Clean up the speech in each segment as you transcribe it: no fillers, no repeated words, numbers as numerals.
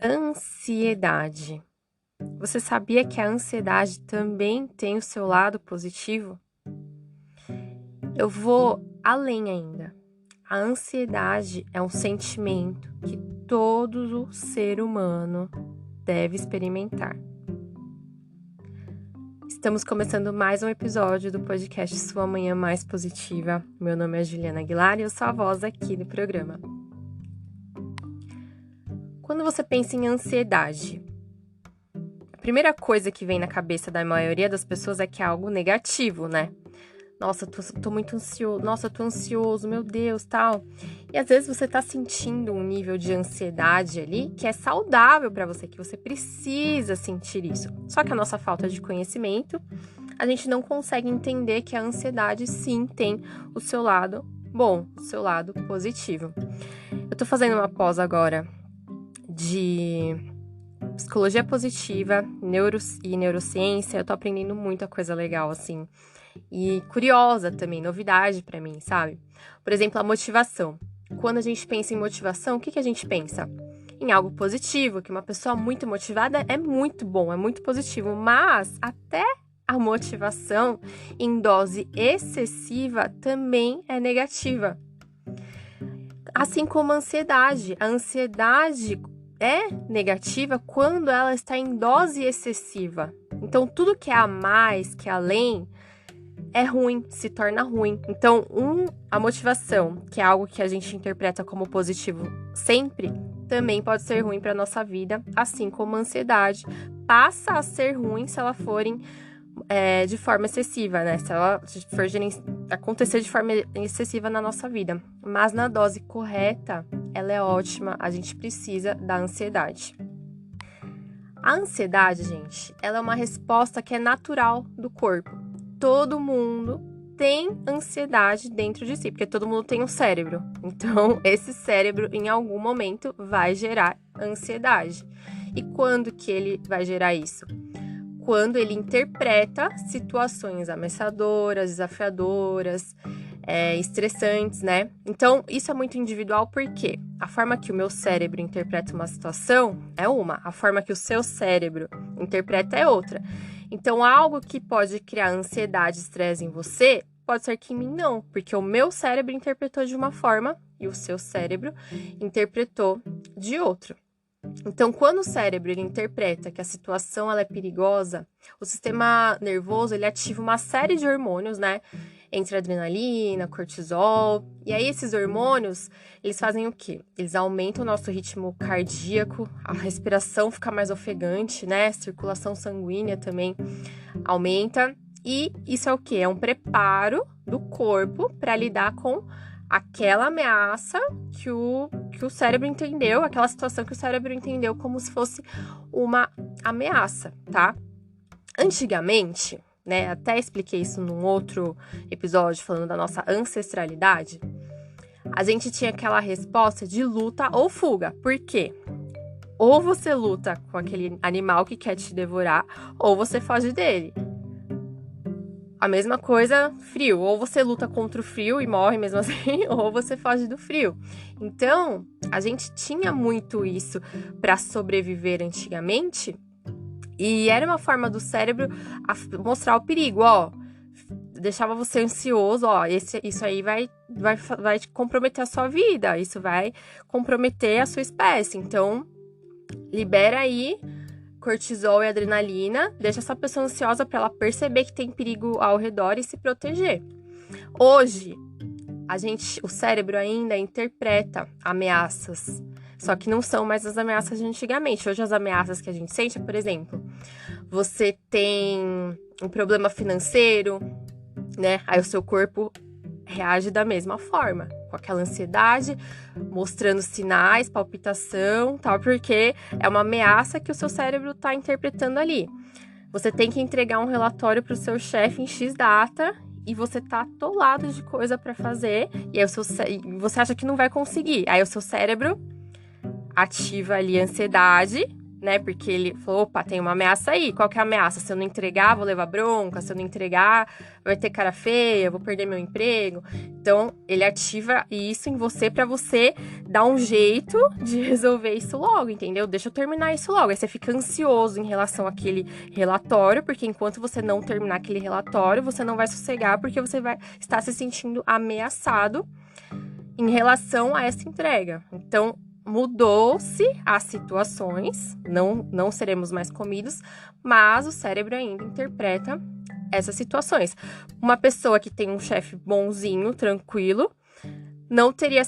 Ansiedade. Você sabia que a ansiedade também tem o seu lado positivo? Eu vou além ainda. A ansiedade é um sentimento que todo ser humano deve experimentar. Estamos começando mais um episódio do podcast Sua Manhã Mais Positiva. Meu nome é Juliana Aguilar e eu sou a voz aqui do programa. Quando você pensa em ansiedade, a primeira coisa que vem na cabeça da maioria das pessoas é que é algo negativo, né? Nossa, tô muito ansioso, nossa, tô ansioso, meu Deus, tal. E às vezes você tá sentindo um nível de ansiedade ali que é saudável pra você, que você precisa sentir isso. Só que a nossa falta de conhecimento, a gente não consegue entender que a ansiedade sim tem o seu lado bom, o seu lado positivo. Eu tô fazendo uma pós agora de psicologia positiva, e neurociência. Eu tô aprendendo muita coisa legal, assim. E curiosa também, novidade pra mim, sabe? Por exemplo, a motivação. Quando a gente pensa em motivação, o que a gente pensa? Em algo positivo, que uma pessoa muito motivada é muito bom, é muito positivo. Mas até a motivação em dose excessiva também é negativa. Assim como a ansiedade. A ansiedade é negativa quando ela está em dose excessiva. Então, tudo que é a mais, que é além, é ruim, se torna ruim. Então, a motivação, que é algo que a gente interpreta como positivo sempre, também pode ser ruim para nossa vida, assim como a ansiedade passa a ser ruim se ela forem de forma excessiva, né? Se ela for acontecer de forma excessiva na nossa vida. Mas na dose correta, ela é ótima, a gente precisa da ansiedade. A ansiedade, gente, ela é uma resposta que é natural do corpo. Todo mundo tem ansiedade dentro de si, porque todo mundo tem um cérebro. Então, esse cérebro, em algum momento, vai gerar ansiedade. E quando que ele vai gerar isso? Quando ele interpreta situações ameaçadoras, desafiadoras, estressantes, né? Então, isso é muito individual porque a forma que o meu cérebro interpreta uma situação é uma, a forma que o seu cérebro interpreta é outra. Então, algo que pode criar ansiedade e estresse em você, pode ser que em mim não, porque o meu cérebro interpretou de uma forma e o seu cérebro interpretou de outra. Então, quando o cérebro ele interpreta que a situação ela é perigosa, o sistema nervoso ele ativa uma série de hormônios, né? Entre adrenalina, cortisol. E aí, esses hormônios, eles fazem o quê? Eles aumentam o nosso ritmo cardíaco, a respiração fica mais ofegante, né? A circulação sanguínea também aumenta. E isso é o quê? É um preparo do corpo para lidar com aquela ameaça que o cérebro entendeu, aquela situação que o cérebro entendeu como se fosse uma ameaça, tá? Antigamente, né, até expliquei isso num outro episódio falando da nossa ancestralidade, a gente tinha aquela resposta de luta ou fuga. Por quê? Ou você luta com aquele animal que quer te devorar, ou você foge dele. A mesma coisa, frio. Ou você luta contra o frio e morre mesmo assim, ou você foge do frio. Então, a gente tinha muito isso para sobreviver antigamente. E era uma forma do cérebro mostrar o perigo, ó. Deixava você ansioso, ó. Isso aí vai comprometer a sua vida. Isso vai comprometer a sua espécie. Então, libera aí cortisol e adrenalina, deixa essa pessoa ansiosa para ela perceber que tem perigo ao redor e se proteger. Hoje, o cérebro ainda interpreta ameaças, só que não são mais as ameaças de antigamente. Hoje as ameaças que a gente sente, por exemplo, você tem um problema financeiro, né? Aí o seu corpo reage da mesma forma, com aquela ansiedade, mostrando sinais, palpitação, tal, porque é uma ameaça que o seu cérebro está interpretando ali. Você tem que entregar um relatório para o seu chefe em X data e você tá atolado de coisa para fazer e aí você acha que não vai conseguir. Aí o seu cérebro ativa ali a ansiedade, né? Porque ele falou, opa, tem uma ameaça aí. Qual que é a ameaça? Se eu não entregar, vou levar bronca. Se eu não entregar, vai ter cara feia, vou perder meu emprego. Então, ele ativa isso em você pra você dar um jeito de resolver isso logo, entendeu? Deixa eu terminar isso logo. Aí você fica ansioso em relação àquele relatório, porque enquanto você não terminar aquele relatório, você não vai sossegar, porque você vai estar se sentindo ameaçado em relação a essa entrega. Então, mudou-se as situações, não seremos mais comidos, mas o cérebro ainda interpreta essas situações. Uma pessoa que tem um chefe bonzinho, tranquilo, não teria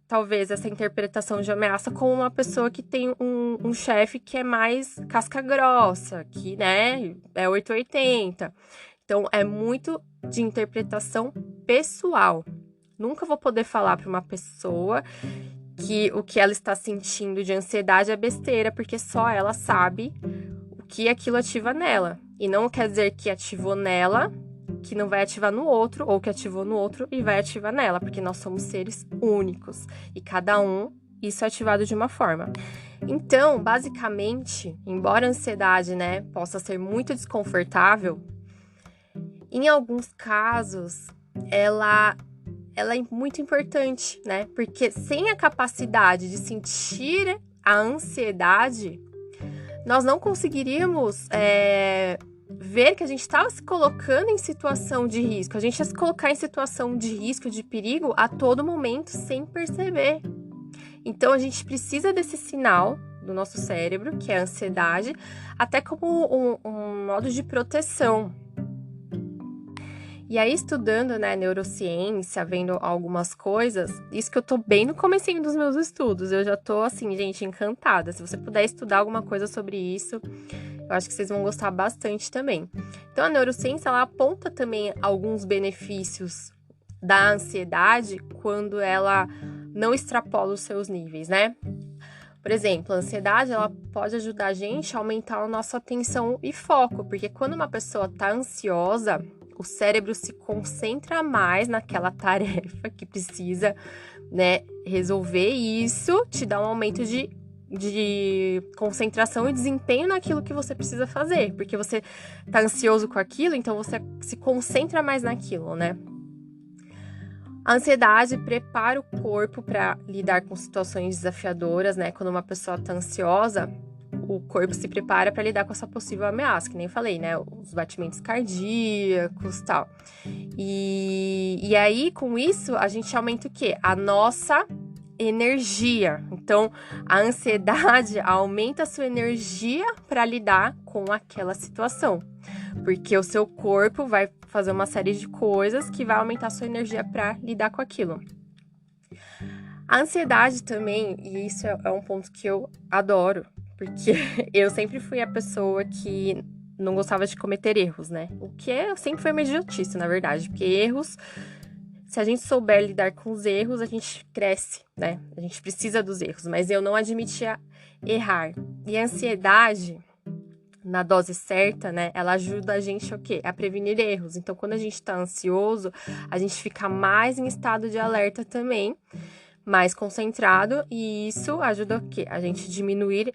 talvez essa interpretação de ameaça como uma pessoa que tem um chefe que é mais casca grossa, que, né, é 880. Então, é muito de interpretação pessoal. Nunca vou poder falar para uma pessoa que o que ela está sentindo de ansiedade é besteira, porque só ela sabe o que aquilo ativa nela. E não quer dizer que ativou nela, que não vai ativar no outro, ou que ativou no outro e vai ativar nela, porque nós somos seres únicos. E cada um, isso é ativado de uma forma. Então, basicamente, embora a ansiedade, né, possa ser muito desconfortável, em alguns casos, ela é muito importante, né? Porque sem a capacidade de sentir a ansiedade, nós não conseguiríamos ver que a gente estava se colocando em situação de risco. A gente ia se colocar em situação de risco, de perigo, a todo momento, sem perceber. Então, a gente precisa desse sinal do nosso cérebro, que é a ansiedade, até como um modo de proteção. E aí, estudando, né, neurociência, vendo algumas coisas, isso que eu tô bem no comecinho dos meus estudos, eu já tô, assim, gente, encantada. Se você puder estudar alguma coisa sobre isso, eu acho que vocês vão gostar bastante também. Então, a neurociência, ela aponta também alguns benefícios da ansiedade quando ela não extrapola os seus níveis, né? Por exemplo, a ansiedade, ela pode ajudar a gente a aumentar a nossa atenção e foco, porque quando uma pessoa tá ansiosa, o cérebro se concentra mais naquela tarefa que precisa, né, resolver, e isso te dá um aumento de concentração e desempenho naquilo que você precisa fazer, porque você tá ansioso com aquilo, então você se concentra mais naquilo, né? A ansiedade prepara o corpo para lidar com situações desafiadoras, né? Quando uma pessoa tá ansiosa, o corpo se prepara para lidar com essa possível ameaça, que nem falei, né? Os batimentos cardíacos e tal. E aí, com isso, a gente aumenta o quê? A nossa energia. Então, a ansiedade aumenta a sua energia para lidar com aquela situação. Porque o seu corpo vai fazer uma série de coisas que vai aumentar a sua energia para lidar com aquilo. A ansiedade também, e isso é um ponto que eu adoro, porque eu sempre fui a pessoa que não gostava de cometer erros, né? O que sempre foi uma idiotice, na verdade, porque erros, se a gente souber lidar com os erros, a gente cresce, né? A gente precisa dos erros, mas eu não admitia errar. E a ansiedade, na dose certa, né, ela ajuda a gente o quê? A prevenir erros. Então, quando a gente tá ansioso, a gente fica mais em estado de alerta também, mais concentrado, e isso ajuda o quê? A gente diminuir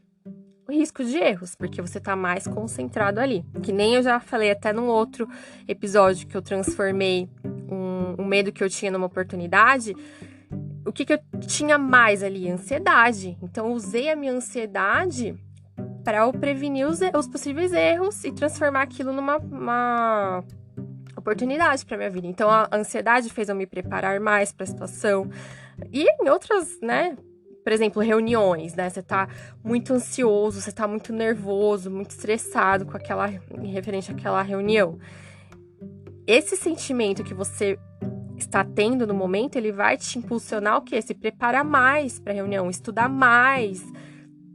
o risco de erros, porque você tá mais concentrado ali. Que nem eu já falei até num outro episódio que eu transformei um medo que eu tinha numa oportunidade. O que eu tinha mais ali? Ansiedade. Então, eu usei a minha ansiedade para eu prevenir os possíveis erros e transformar aquilo numa oportunidade para minha vida. Então, a ansiedade fez eu me preparar mais para a situação. E em outras, né? Por exemplo, reuniões, né? Você tá muito ansioso, você tá muito nervoso, muito estressado com referente àquela reunião. Esse sentimento que você está tendo no momento, ele vai te impulsionar o quê? Se preparar mais para a reunião, estudar mais,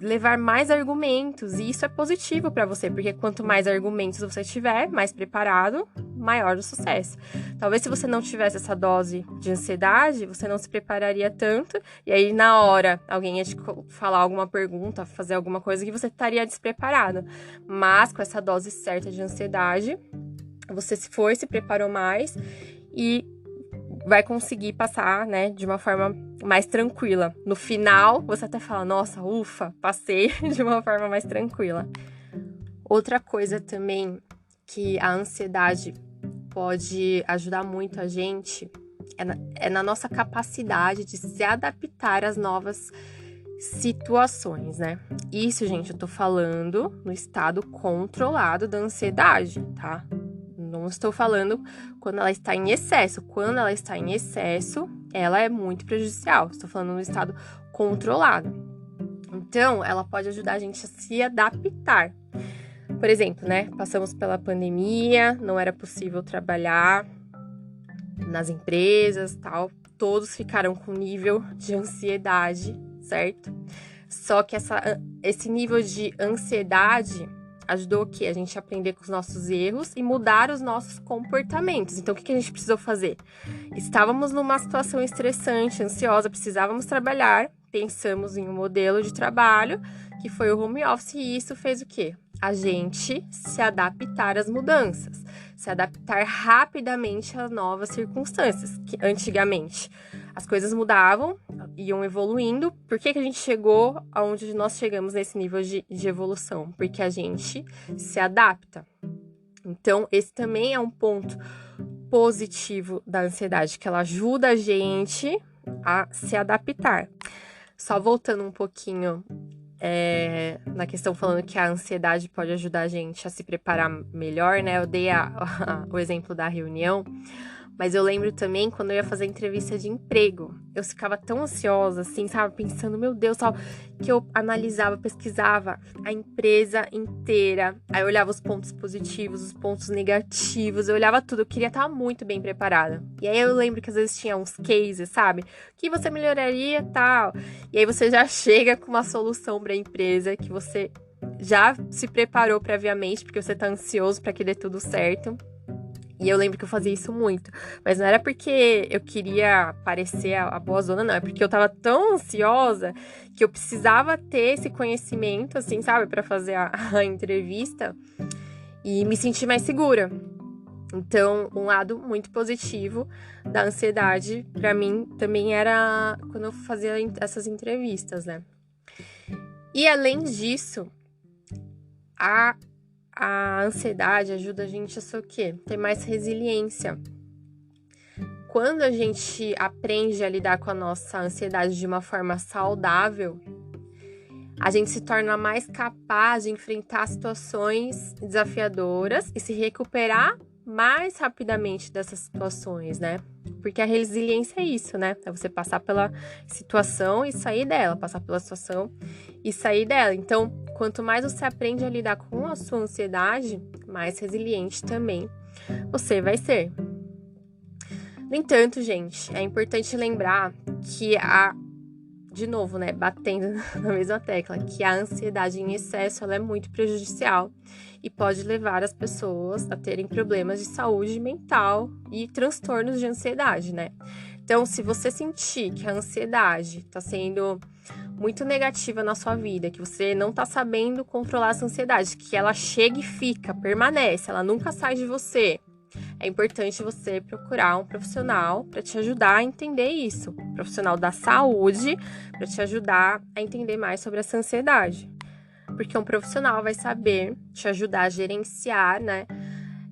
levar mais argumentos, e isso é positivo para você, porque quanto mais argumentos você tiver, mais preparado, maior o sucesso. Talvez se você não tivesse essa dose de ansiedade, você não se prepararia tanto, e aí na hora alguém ia te falar alguma pergunta, fazer alguma coisa que você estaria despreparado. Mas com essa dose certa de ansiedade, você se preparou mais e vai conseguir passar, né, de uma forma mais tranquila. No final, você até fala, nossa, ufa, passei de uma forma mais tranquila. Outra coisa também que a ansiedade pode ajudar muito a gente é na nossa capacidade de se adaptar às novas situações, né? Isso, gente, eu tô falando no estado controlado da ansiedade, tá? Não estou falando quando ela está em excesso. Quando ela está em excesso, ela é muito prejudicial. Estou falando no estado controlado. Então, ela pode ajudar a gente a se adaptar. Por exemplo, né? Passamos pela pandemia, não era possível trabalhar nas empresas, tal. Todos ficaram com nível de ansiedade, certo? Só que esse nível de ansiedade ajudou o quê? A gente aprender com os nossos erros e mudar os nossos comportamentos. Então, o que a gente precisou fazer? Estávamos numa situação estressante, ansiosa, precisávamos trabalhar, pensamos em um modelo de trabalho, que foi o home office, e isso fez o quê? A gente se adaptar às mudanças, se adaptar rapidamente às novas circunstâncias, que antigamente as coisas mudavam, iam evoluindo. Por que a gente chegou aonde nós chegamos nesse nível de evolução? Porque a gente se adapta. Então, esse também é um ponto positivo da ansiedade, que ela ajuda a gente a se adaptar. Só voltando um pouquinho na questão falando que a ansiedade pode ajudar a gente a se preparar melhor, né? Eu dei o exemplo da reunião, mas eu lembro também quando eu ia fazer entrevista de emprego. Eu ficava tão ansiosa, assim, sabe? Pensando, meu Deus, tal, que eu analisava, pesquisava a empresa inteira. Aí eu olhava os pontos positivos, os pontos negativos, eu olhava tudo. Eu queria estar muito bem preparada. E aí eu lembro que às vezes tinha uns cases, sabe? O que você melhoraria, tal. E aí você já chega com uma solução para a empresa que você já se preparou previamente, porque você tá ansioso para que dê tudo certo. E eu lembro que eu fazia isso muito. Mas não era porque eu queria parecer a boazona, não. É porque eu tava tão ansiosa que eu precisava ter esse conhecimento, assim, sabe? Pra fazer a entrevista e me sentir mais segura. Então, um lado muito positivo da ansiedade, pra mim, também era quando eu fazia essas entrevistas, né? E além disso, a ansiedade ajuda a gente a ser o quê? Ter mais resiliência. Quando a gente aprende a lidar com a nossa ansiedade de uma forma saudável, a gente se torna mais capaz de enfrentar situações desafiadoras e se recuperar mais rapidamente dessas situações, né? Porque a resiliência é isso, né? É você passar pela situação e sair dela, passar pela situação e sair dela. Então, quanto mais você aprende a lidar com a sua ansiedade, mais resiliente também você vai ser. No entanto, gente, é importante lembrar que de novo, né, batendo na mesma tecla, que a ansiedade em excesso ela é muito prejudicial e pode levar as pessoas a terem problemas de saúde mental e transtornos de ansiedade, né? Então, se você sentir que a ansiedade está sendo muito negativa na sua vida, que você não tá sabendo controlar essa ansiedade, que ela chega e fica, permanece, ela nunca sai de você, é importante você procurar um profissional para te ajudar a entender isso, um profissional da saúde, para te ajudar a entender mais sobre essa ansiedade. Porque um profissional vai saber te ajudar a gerenciar, né,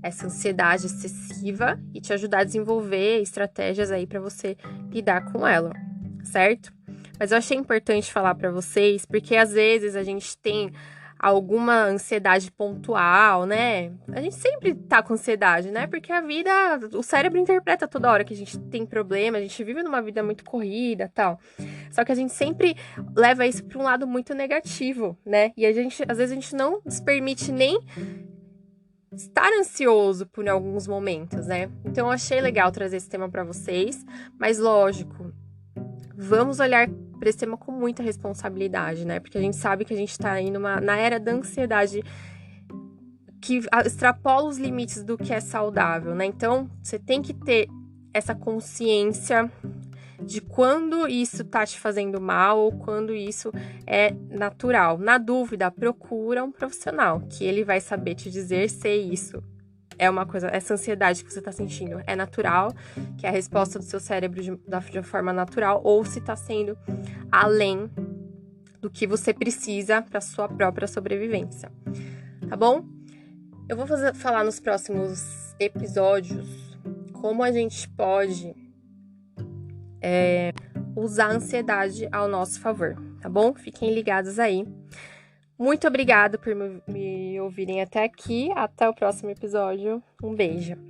essa ansiedade excessiva e te ajudar a desenvolver estratégias aí para você lidar com ela, certo? Mas eu achei importante falar para vocês, porque às vezes a gente tem alguma ansiedade pontual, né? A gente sempre tá com ansiedade, né? Porque a vida, o cérebro interpreta toda hora que a gente tem problema, a gente vive numa vida muito corrida, tal. Só que a gente sempre leva isso para um lado muito negativo, né? E às vezes a gente não se permite nem estar ansioso por alguns momentos, né? Então eu achei legal trazer esse tema para vocês, mas lógico, vamos olhar para esse tema com muita responsabilidade, né? Porque a gente sabe que a gente tá aí na era da ansiedade que extrapola os limites do que é saudável, né? Então, você tem que ter essa consciência de quando isso tá te fazendo mal ou quando isso é natural. Na dúvida, procura um profissional, que ele vai saber te dizer se isso é uma coisa, essa ansiedade que você tá sentindo é natural, que é a resposta do seu cérebro de uma forma natural, ou se tá sendo além do que você precisa para sua própria sobrevivência, tá bom? Eu vou falar nos próximos episódios como a gente pode usar a ansiedade ao nosso favor, tá bom? Fiquem ligados aí. Muito obrigada por me ouvirem até aqui. Até o próximo episódio. Um beijo.